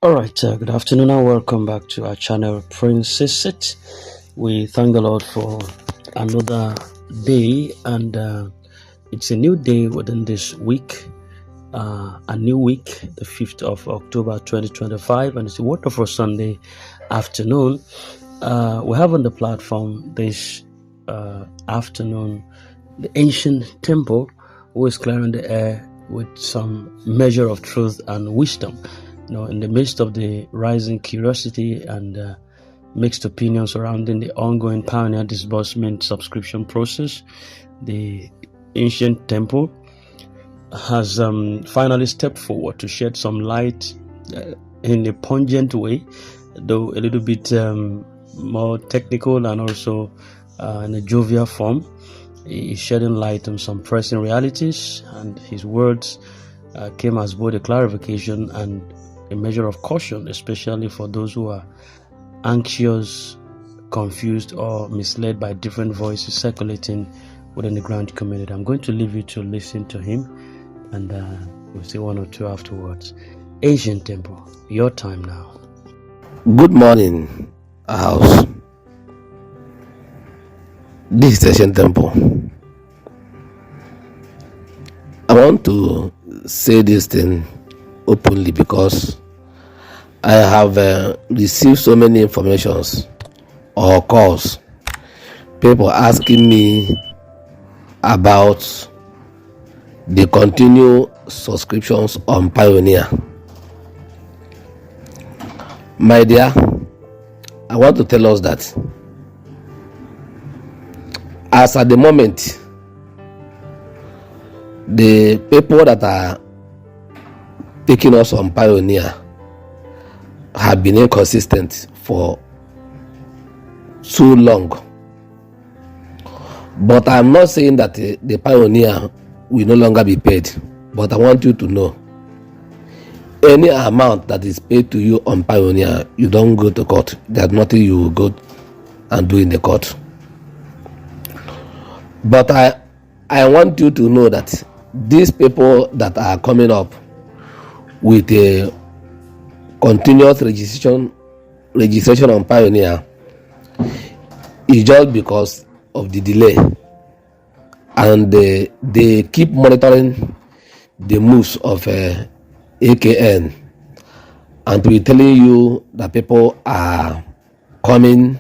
All right, good afternoon and welcome back to our channel, Princess It. We thank the Lord for another day, and it's a new day within this week, a new week, the 5th of October 2025, and it's a wonderful Sunday afternoon. We have on the platform this afternoon the ancient temple who is clearing the air with some measure of truth and wisdom. In the midst of the rising curiosity and mixed opinions surrounding the ongoing Pioneer Disbursement subscription process, the ancient temple has finally stepped forward to shed some light in a pungent way, though a little bit more technical and also in a jovial form. He is shedding light on some pressing realities, and his words came as both a clarification and a measure of caution, especially for those who are anxious, confused, or misled by different voices circulating within the ground community. I'm going to leave you to listen to him, and we'll say one or two afterwards. Asian Temple, your time now. Good morning, house. This is Asian Temple. I want to say this thing openly because I have received so many informations or calls, people asking me about the continued subscriptions on Pioneer. My dear, I want to tell us that as at the moment, the people that are taking us on Pioneer have been inconsistent for too long. But I'm not saying that the Pioneer will no longer be paid. But I want you to know, any amount that is paid to you on Pioneer, you don't go to court. There's nothing you will go and do in the court. But I want you to know that these people that are coming up with a continuous registration on Pioneer is just because of the delay, and they keep monitoring the moves of AKN, and to be telling you that people are coming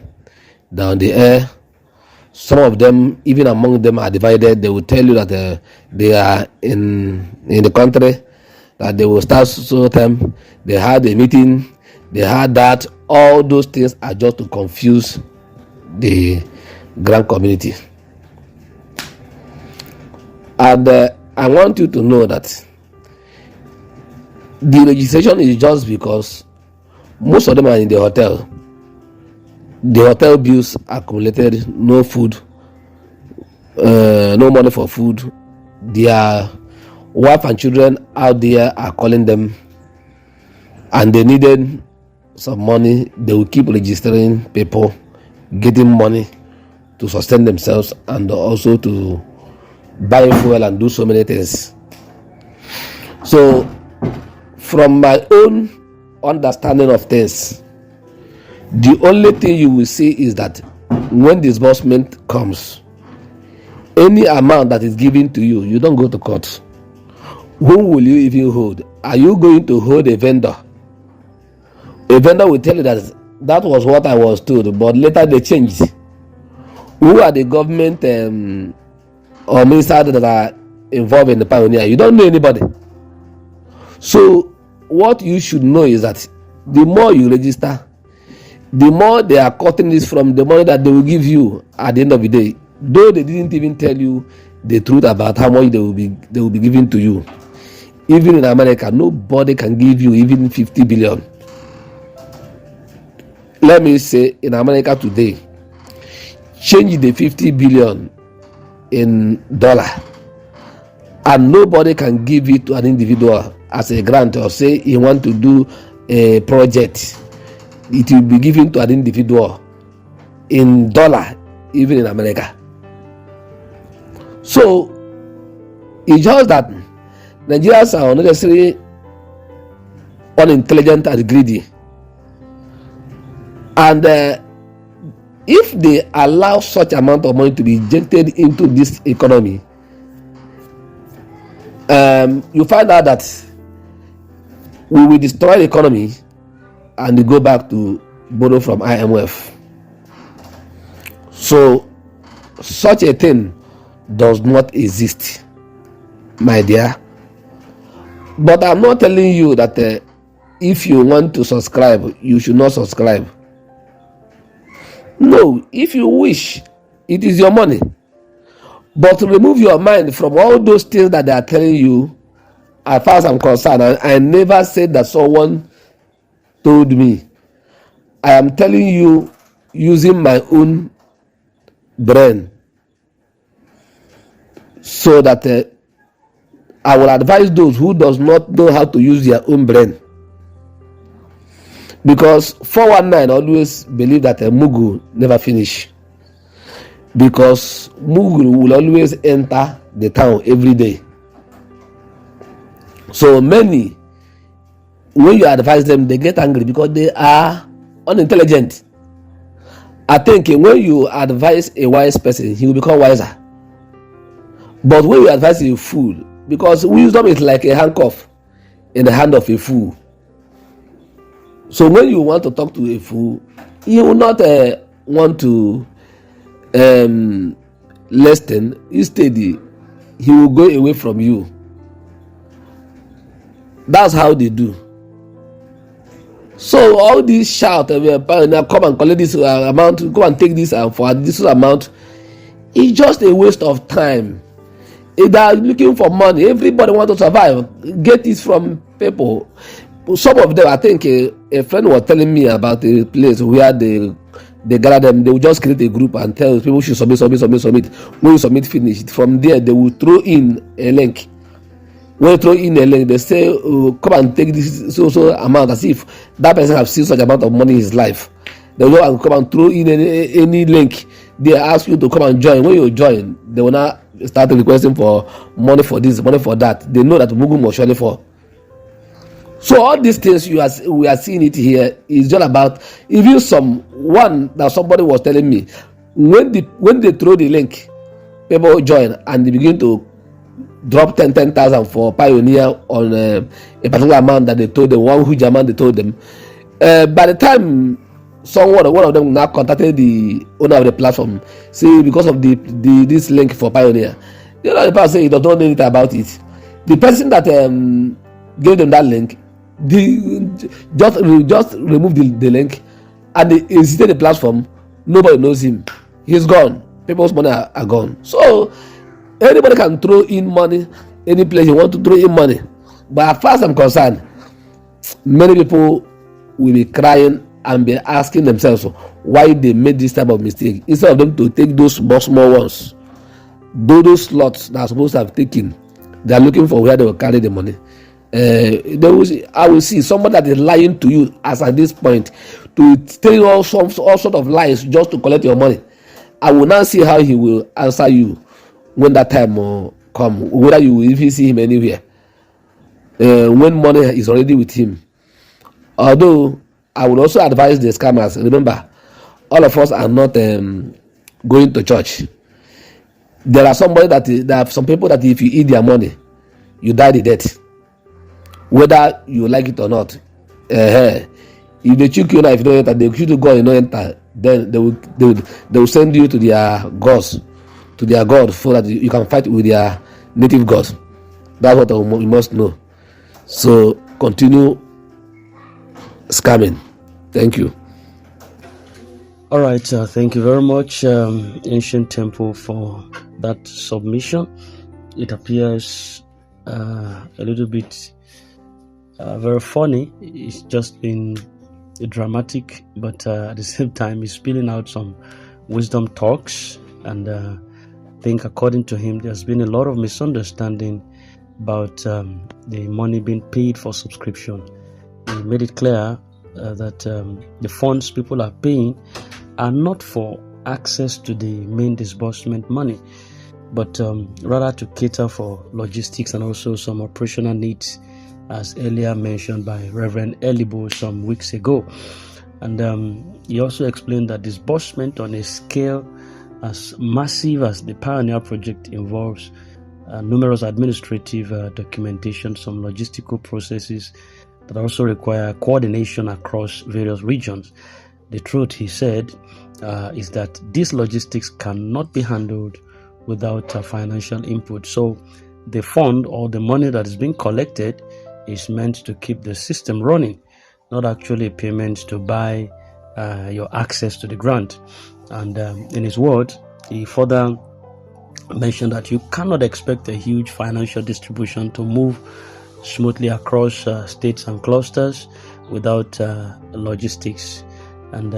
down the air. Some of them, even among them, are divided. They will tell you that they are in the country, that they will start so time. They had a meeting, they had that. All those things are just to confuse the grand community. And I want you to know that the registration is just because most of them are in the hotel. The hotel bills accumulated, no food, no money for food. Their wife and children out there are calling them, and they needed some money. They will keep registering people, getting money to sustain themselves and also to buy fuel and do so many things. So, from my own understanding of things, the only thing you will see is that when disbursement comes, any amount that is given to you, you don't go to court. Whom will you even hold? Are you going to hold a vendor? A vendor will tell you that was what I was told, but later they changed. Who are the government or ministers that are involved in the Pioneer? You don't know anybody. So what you should know is that the more you register, the more they are cutting this from the money that they will give you at the end of the day, though they didn't even tell you the truth about how much they will be giving to you. Even in America, nobody can give you even 50 billion. Let me say, in America today, change the 50 billion in dollar, and nobody can give it to an individual as a grant or say he want to do a project. It will be given to an individual in dollar, even in America. So it's just that Nigerians are unnecessarily unintelligent and greedy. And if they allow such amount of money to be injected into this economy, you find out that we will destroy the economy and we go back to borrow from IMF. So such a thing does not exist, my dear. But I'm not telling you that if you want to subscribe, you should not subscribe. No, if you wish, it is your money. But remove your mind from all those things that they are telling you. As far as I'm concerned, I never said that someone told me. I am telling you using my own brain, so that I will advise those who does not know how to use their own brain. Because 419 always believe that a Mugu never finish. Because Mugu will always enter the town every day. So many, when you advise them, they get angry because they are unintelligent. I think when you advise a wise person, he will become wiser. But when you advise a fool, because wisdom is like a handcuff in the hand of a fool. So when you want to talk to a fool, he will not want to listen. Instead, he will go away from you. That's how they do. So all these shout, come and collect this amount, go and take this for this amount, it's just a waste of time. If they are looking for money, everybody wants to survive. Get it from people. Some of them, I think a friend was telling me about a place where they gather them. They will just create a group and tell people should submit. When you submit, finish. From there, they will throw in a link. When you throw in a link, they say, come and take this so amount, as if that person has seen such amount of money in his life. They will go and come and throw in any link. They ask you to come and join. When you join, they will not start requesting for money for this, money for that. They know that Mugu must surely fall. So all these things we are seeing it here is just about even one that somebody was telling me, when they throw the link, people join and they begin to drop 10,000 for Pioneer on a particular amount that they told them, one huge amount they told them. By the time one of them now contacted the owner of the platform, say because of this link for Pioneer, the person say he does not know anything about it. The person that gave them that link, just remove the link and they exited the platform. Nobody knows him. He's gone. People's money are gone. So anybody can throw in money any place you want to throw in money. But as far as I'm concerned, many people will be crying and be asking themselves why they made this type of mistake, instead of them to take those small ones, those slots that are supposed to have taken. They are looking for where they will carry the money. I will see somebody that is lying to you as at this point, to tell all sort of lies just to collect your money. I will now see how he will answer you when that time will come, whether you will even see him anywhere when money is already with him. Although I would also advise the scammers, remember, all of us are not going to church. There are some people that if you eat their money, you die the death, whether you like it or not. If they choke you now, if you don't enter, they choose to go and not enter, then they will send you to their gods, so that you can fight with their native gods. That's what you must know. So continue scamming. Thank you. All right, thank you very much, Ancient Temple, for that submission. It appears a little bit very funny. It's just been dramatic, but at the same time, he's spilling out some wisdom talks. And I think, according to him, there's been a lot of misunderstanding about the money being paid for subscription. He made it clear that the funds people are paying are not for access to the main disbursement money, but rather to cater for logistics and also some operational needs as earlier mentioned by Reverend Elibo some weeks ago. And he also explained that disbursement on a scale as massive as the Pioneer project involves numerous administrative documentation, some logistical processes that also require coordination across various regions. The truth, he said, is that these logistics cannot be handled without financial input. So the fund or the money that is being collected is meant to keep the system running, not actually a payment to buy your access to the grant. And in his words, he further mentioned that you cannot expect a huge financial distribution to move smoothly across states and clusters without logistics. And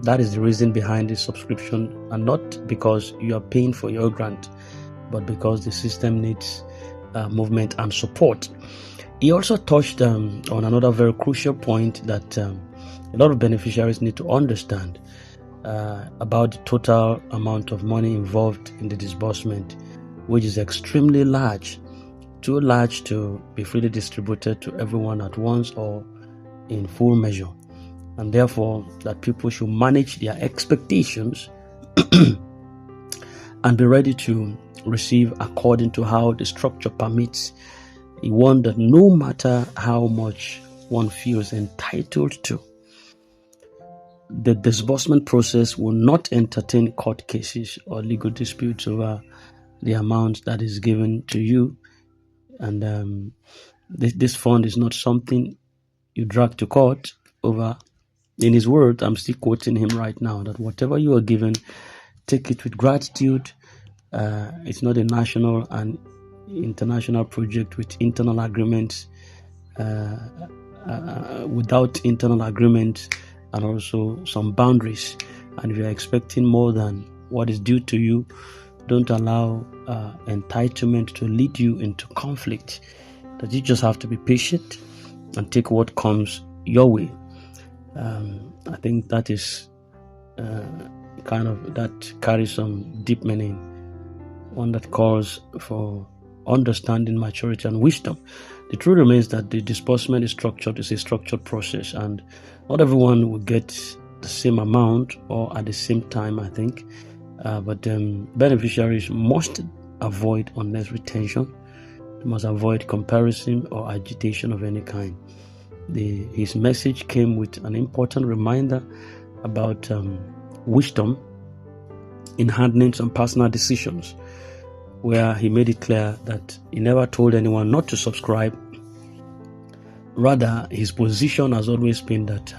that is the reason behind this subscription, and not because you are paying for your grant, but because the system needs movement and support. He also touched on another very crucial point that a lot of beneficiaries need to understand about the total amount of money involved in the disbursement, which is extremely large, too large to be freely distributed to everyone at once or in full measure, and therefore that people should manage their expectations and be ready to receive according to how the structure permits. He warned that no matter how much one feels entitled to, the disbursement process will not entertain court cases or legal disputes over the amount that is given to you. And this fund is not something you drag to court over. In his word, I'm still quoting him right now, that whatever you are given, take it with gratitude. It's not a national and international project with internal agreements, without internal agreements and also some boundaries. And if you're expecting more than what is due to you, don't allow entitlement to lead you into conflict. That you just have to be patient and take what comes your way. I think that is that carries some deep meaning, one that calls for understanding, maturity, and wisdom. The truth remains that the disbursement is a structured process, and not everyone will get the same amount or at the same time, I think. But beneficiaries must avoid unnecessary tension. They must avoid comparison or agitation of any kind. His message came with an important reminder about wisdom in handling some personal decisions, where he made it clear that he never told anyone not to subscribe. Rather, his position has always been that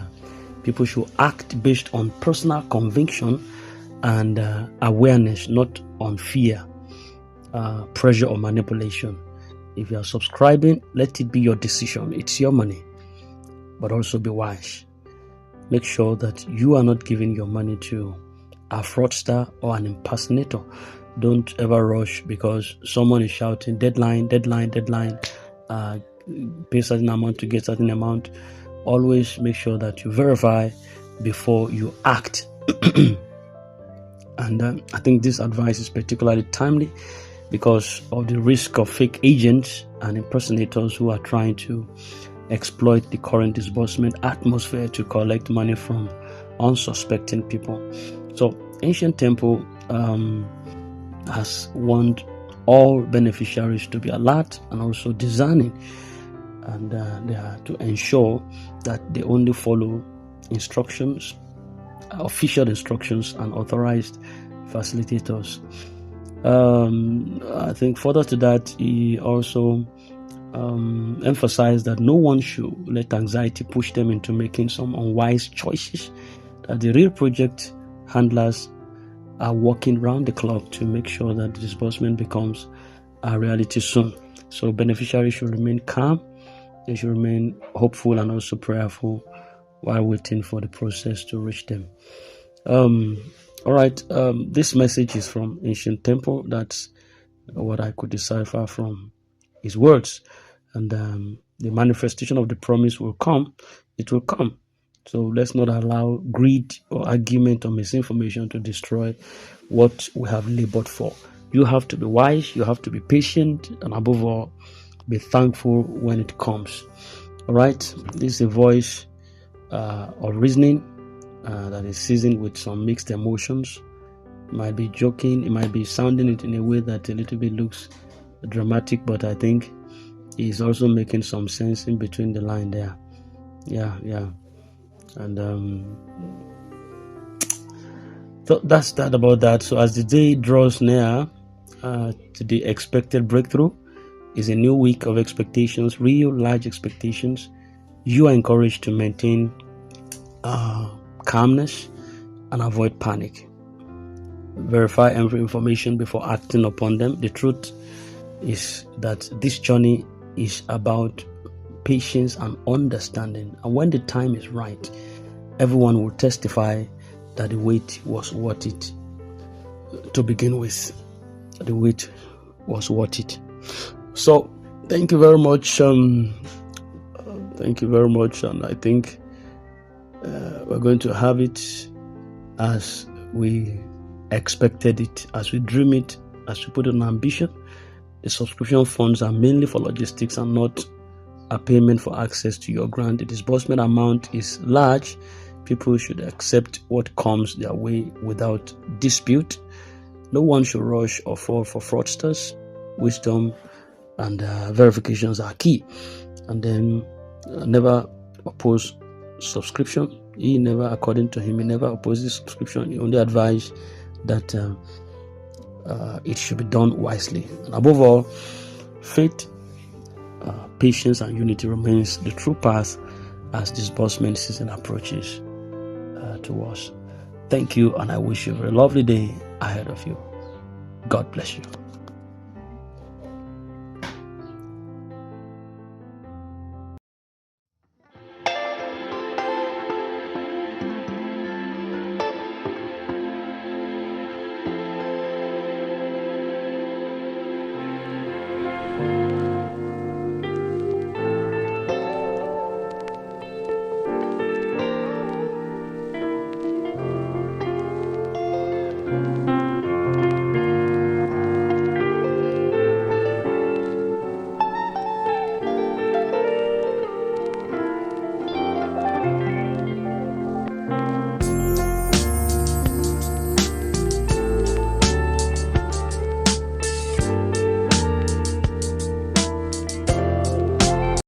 people should act based on personal conviction and awareness, not on fear, pressure, or manipulation. If you are subscribing, let it be your decision. It's your money. But also be wise. Make sure that you are not giving your money to a fraudster or an impersonator. Don't ever rush because someone is shouting deadline, deadline, deadline, pay certain amount to get certain amount. Always make sure that you verify before you act. And I think this advice is particularly timely because of the risk of fake agents and impersonators who are trying to exploit the current disbursement atmosphere to collect money from unsuspecting people. So Ancient Temple has warned all beneficiaries to be alert and also discerning, and they are to ensure that they only follow instructions, official instructions, and authorized facilitators. I think further to that, he also emphasized that no one should let anxiety push them into making some unwise choices, that the real project handlers are working round the clock to make sure that the disbursement becomes a reality soon. So beneficiaries should remain calm, they should remain hopeful and also prayerful while waiting for the process to reach them. All right, this message is from Ancient Temple. That's what I could decipher from his words. And the manifestation of the promise will come. It will come. So let's not allow greed or argument or misinformation to destroy what we have labored for. You have to be wise, you have to be patient, and above all, Be thankful when it comes. All right, this is a voice of reasoning that is seasoned with some mixed emotions. It might be joking, it might be sounding it in a way that a little bit looks dramatic, but I think he's also making some sense in between the line there. Yeah. And so that's that about that. So as the day draws near to the expected breakthrough, is a new week of expectations, real large expectations. You are encouraged to maintain calmness and avoid panic. Verify every information before acting upon them. The truth is that this journey is about patience and understanding, and when the time is right, everyone will testify that the wait was worth it. To begin with, the wait was worth it. So thank you very much. Thank you very much, and I think we're going to have it as we expected it, as we dream it, as we put an ambition. The subscription funds are mainly for logistics and not a payment for access to your grant. The disbursement amount is large. People should accept what comes their way without dispute. No one should rush or fall for fraudsters. Wisdom and verifications are key. And then never oppose subscription. He never, according to him, he never opposes subscription. He only advised that it should be done wisely. And above all, faith, patience, and unity remains the true path as disbursement season approaches to us. Thank you, and I wish you a very lovely day ahead of you. God bless you.